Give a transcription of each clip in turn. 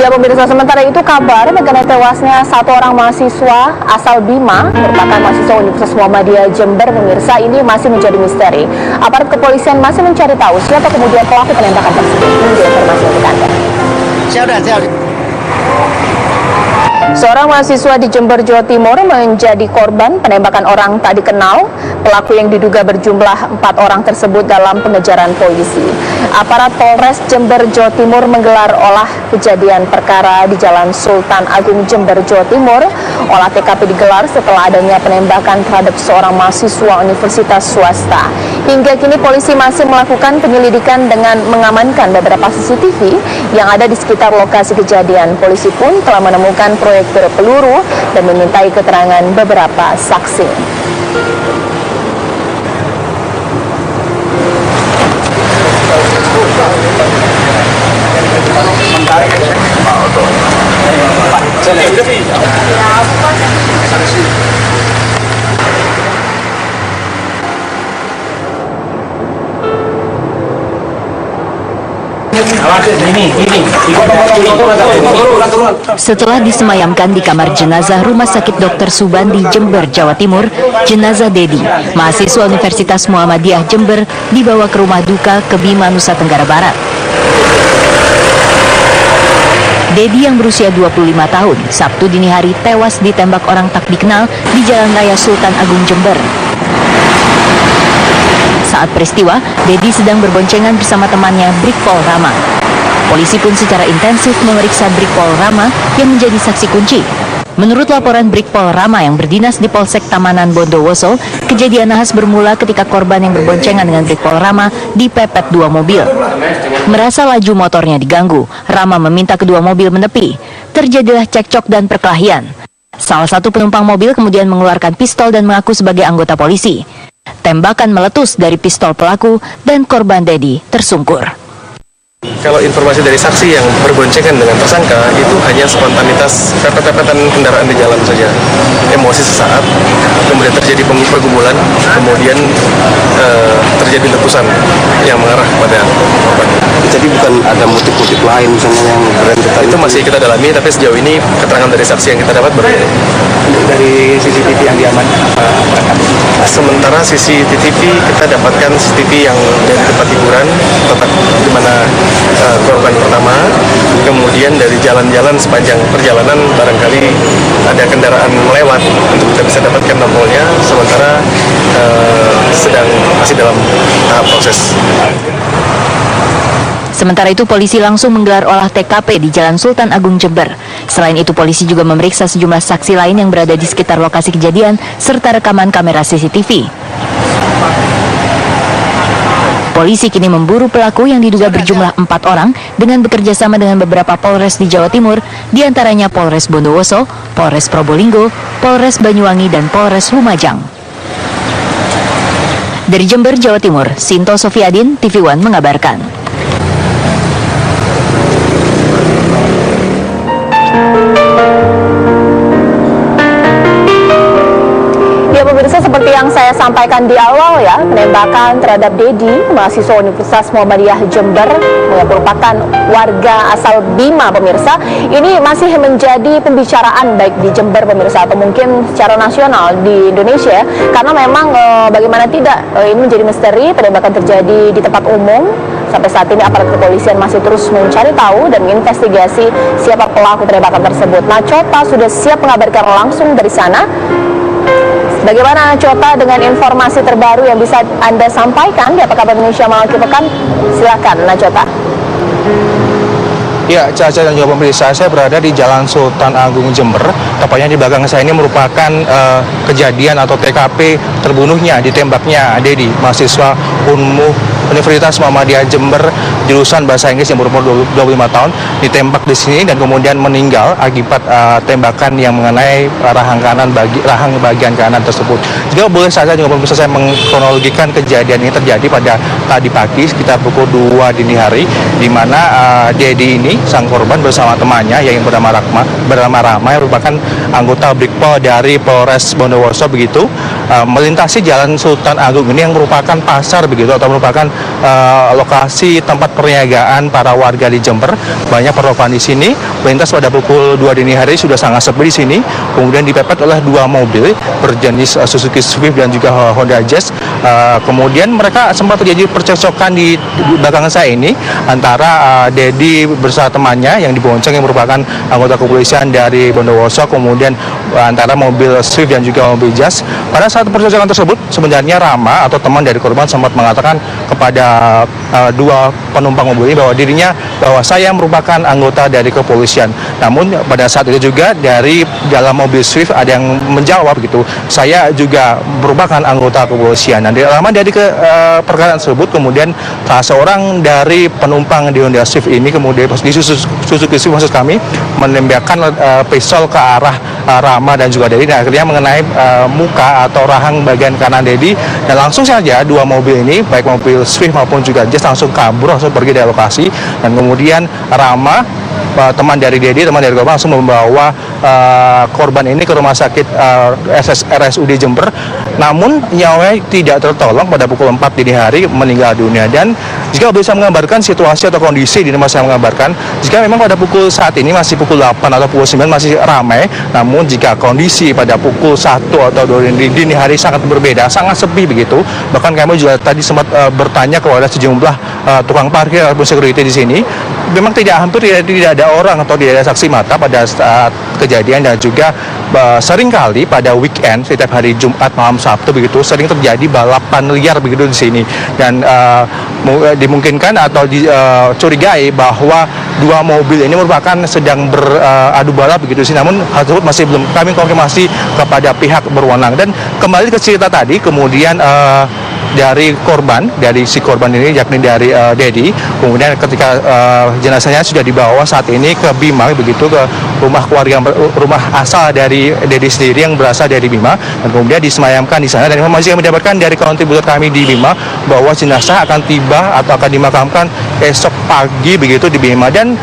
Ya pemirsa, sementara itu kabar mengenai tewasnya satu orang mahasiswa asal Bima merupakan mahasiswa Universitas Muhammadiyah Jember pemirsa ini masih menjadi misteri. Aparat kepolisian masih mencari tahu siapa kemudian pelaku penembakan tersebut. Ini dia informasi untuk Anda. Seorang mahasiswa di Jember, Jawa Timur menjadi korban penembakan orang tak dikenal. Pelaku yang diduga berjumlah 4 orang tersebut dalam pengejaran polisi. Aparat Polres Jember, Jawa Timur menggelar olah kejadian perkara di Jalan Sultan Agung, Jember, Jawa Timur. Olah TKP digelar setelah adanya penembakan terhadap seorang mahasiswa universitas swasta. Hingga kini polisi masih melakukan penyelidikan dengan mengamankan beberapa CCTV yang ada di sekitar lokasi kejadian. Polisi pun telah menemukan proyektil peluru dan memintai keterangan beberapa saksi. Setelah disemayamkan di kamar jenazah Rumah Sakit Dr. Subandi, Jember, Jawa Timur, jenazah Dedi, mahasiswa Universitas Muhammadiyah Jember, dibawa ke rumah duka ke Bima, Nusa Tenggara Barat. Dedi yang berusia 25 tahun, Sabtu dini hari tewas ditembak orang tak dikenal di Jalan Raya Sultan Agung, Jember. Saat peristiwa, Dedi sedang berboncengan bersama temannya Brigpol Rama. Polisi pun secara intensif memeriksa Brigpol Rama yang menjadi saksi kunci. Menurut laporan Brigpol Rama yang berdinas di Polsek Tamanan Bondowoso, kejadian nahas bermula ketika korban yang berboncengan dengan Brigpol Rama dipepet 2 mobil. Merasa laju motornya diganggu, Rama meminta kedua mobil menepi. Terjadilah cekcok dan perkelahian. Salah satu penumpang mobil kemudian mengeluarkan pistol dan mengaku sebagai anggota polisi. Tembakan meletus dari pistol pelaku dan korban Dedi tersungkur. Kalau informasi dari saksi yang berboncengan dengan tersangka itu hanya spontanitas pepet-pepetan kendaraan di jalan saja, emosi sesaat, kemudian terjadi pergumulan, kemudian terjadi letusan yang mengarah pada korban. Jadi bukan ada motif-motif lain misalnya yang berentetan? Itu masih kita dalami, tapi sejauh ini keterangan dari saksi yang kita dapat baru itu. Dari CCTV yang diamankan sementara CCTV kita dapatkan CCTV yang dari tempat hiburan, tempat di mana korban pertama, kemudian dari jalan-jalan sepanjang perjalanan barangkali ada kendaraan melewat untuk kita bisa dapatkan nomornya, sementara masih dalam tahap proses. Sementara itu, polisi langsung menggelar olah TKP di Jalan Sultan Agung, Jember. Selain itu, polisi juga memeriksa sejumlah saksi lain yang berada di sekitar lokasi kejadian serta rekaman kamera CCTV. Polisi kini memburu pelaku yang diduga berjumlah 4 orang dengan bekerja sama dengan beberapa Polres di Jawa Timur, diantaranya Polres Bondowoso, Polres Probolinggo, Polres Banyuwangi, dan Polres Lumajang. Dari Jember, Jawa Timur, Sinto Sofiadin, TV One mengabarkan. Pemirsa, seperti yang saya sampaikan di awal ya, penembakan terhadap Dedi, mahasiswa Universitas Muhammadiyah Jember yang merupakan warga asal Bima pemirsa, ini masih menjadi pembicaraan baik di Jember pemirsa atau mungkin secara nasional di Indonesia, karena memang bagaimana tidak ini menjadi misteri. Penembakan terjadi di tempat umum. Sampai saat ini aparat kepolisian masih terus mencari tahu dan menginvestigasi siapa pelaku penembakan tersebut. Nah, Cota sudah siap mengabarkan langsung dari sana. Bagaimana Cota dengan informasi terbaru yang bisa Anda sampaikan di Apa Kabar Indonesia Malam Pekan? Silakan, Cota. Ya, Caca dan juga pemirsa, saya berada di Jalan Sultan Agung, Jember. Tepatnya di belakang saya ini merupakan kejadian atau TKP terbunuhnya, ditembaknya Dedi, mahasiswa Universitas Muhammadiyah Jember, jurusan Bahasa Inggris yang berumur 25 tahun, ditembak di sini dan kemudian meninggal akibat tembakan yang mengenai rahang bagian kanan tersebut. Jika boleh saja juga pemirsa, saya mengkronologikan kejadian ini terjadi pada tadi pagi sekitar pukul 2 dini hari, di mana Dedi ini sang korban bersama temannya yang bernama Rama yang merupakan anggota Brigpol dari Polres Bondowoso begitu, melintasi Jalan Sultan Agung ini yang merupakan pasar begitu atau merupakan lokasi tempat perniagaan para warga di Jember. Banyak perlombaan di sini. Melintas pada pukul 2 dini hari sudah sangat sepi di sini. Kemudian dipepet oleh 2 mobil berjenis Suzuki Swift dan juga Honda Jazz. Kemudian mereka sempat terjadi percekcokan di belakang saya ini antara Dedi bersama temannya yang dibonceng yang merupakan anggota kepolisian dari Bondowoso, kemudian antara mobil Swift dan juga mobil Jazz. Pada saat percekcokan tersebut sebenarnya Rama atau teman dari korban sempat mengatakan kepada 2 penumpang mobil ini bahwa saya merupakan anggota dari kepolisian. Namun pada saat itu juga dari dalam mobil Swift ada yang menjawab gitu, saya juga merupakan anggota kepolisian. Dan dari perkataan tersebut kemudian salah seorang dari penumpang di Honda Swift ini kemudian di Suzuki Swift maksud kami menembakkan pistol ke arah Rama dan juga Dedi, dan akhirnya mengenai muka atau rahang bagian kanan Dedi, dan langsung saja 2 mobil ini baik mobil Swift maupun juga Jazz langsung kabur, langsung pergi dari lokasi. Dan kemudian Rama, teman dari Dedi, teman dari korban, langsung membawa korban ini ke rumah sakit RSUD Jember. Namun nyawanya tidak tertolong, pada pukul 4 dini hari meninggal dunia. Dan jika bisa menggambarkan situasi atau kondisi di tempat saya menggambarkan, jika memang pada pukul saat ini masih pukul 8 atau pukul 9 masih ramai, namun jika kondisi pada pukul 1 atau 2 dini hari sangat berbeda, sangat sepi begitu. Bahkan kami juga tadi sempat bertanya kepada sejumlah tukang parkir ataupun security di sini, memang hampir tidak ada orang atau tidak ada saksi mata pada saat kejadian. Dan juga seringkali pada weekend setiap hari Jumat malam Sabtu begitu sering terjadi balapan liar begitu di sini. Dan dimungkinkan atau dicurigai bahwa 2 mobil ini merupakan sedang beradu balap begitu sih. Namun hal tersebut masih belum kami konfirmasi kepada pihak berwenang. Dan kembali ke cerita tadi, kemudian dari si korban ini yakni dari Dedi, kemudian ketika jenazahnya sudah dibawa saat ini ke Bima begitu, ke rumah asal dari Dedi sendiri yang berasal dari Bima, dan kemudian disemayamkan di sana. Dan informasi yang mendapatkan dari kontributor kami di Bima bahwa jenazah akan tiba atau akan dimakamkan esok pagi begitu di Bima. Dan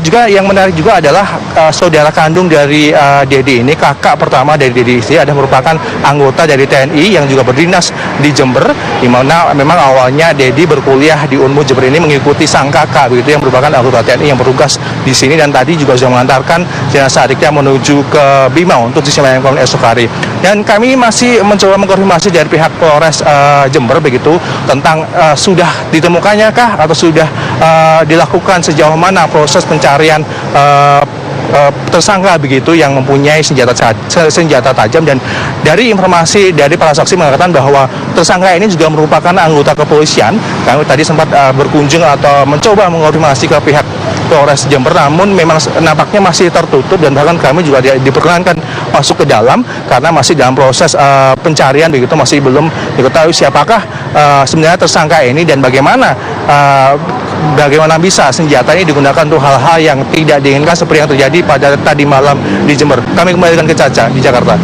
juga yang menarik juga adalah saudara kandung dari Dedi ini, kakak pertama dari Dedi ini ada merupakan anggota dari TNI yang juga berdinas di Jember, di mana memang awalnya Dedi berkuliah di Unmu Jember ini mengikuti sang kakak begitu yang merupakan anggota TNI yang bertugas di sini, dan tadi juga sudah mengantarkan jenazah adiknya menuju ke Bima untuk disemayamkan esok hari. Dan kami masih mencoba mengkonfirmasi dari pihak Polres Jember begitu tentang sudah ditemukannya kah atau sudah dilakukan sejauh mana proses pencarian tersangka begitu yang mempunyai senjata tajam. Dan dari informasi dari para saksi mengatakan bahwa tersangka ini juga merupakan anggota kepolisian. Kami tadi sempat berkunjung atau mencoba mengonfirmasi ke pihak Polres Jember, namun memang nampaknya masih tertutup, dan bahkan kami juga diperkenankan masuk ke dalam karena masih dalam proses pencarian begitu, masih belum diketahui siapakah sebenarnya tersangka ini dan bagaimana bisa senjata ini digunakan untuk hal-hal yang tidak diinginkan seperti yang terjadi pada tadi malam di Jember. Kami kembalikan ke Caca di Jakarta.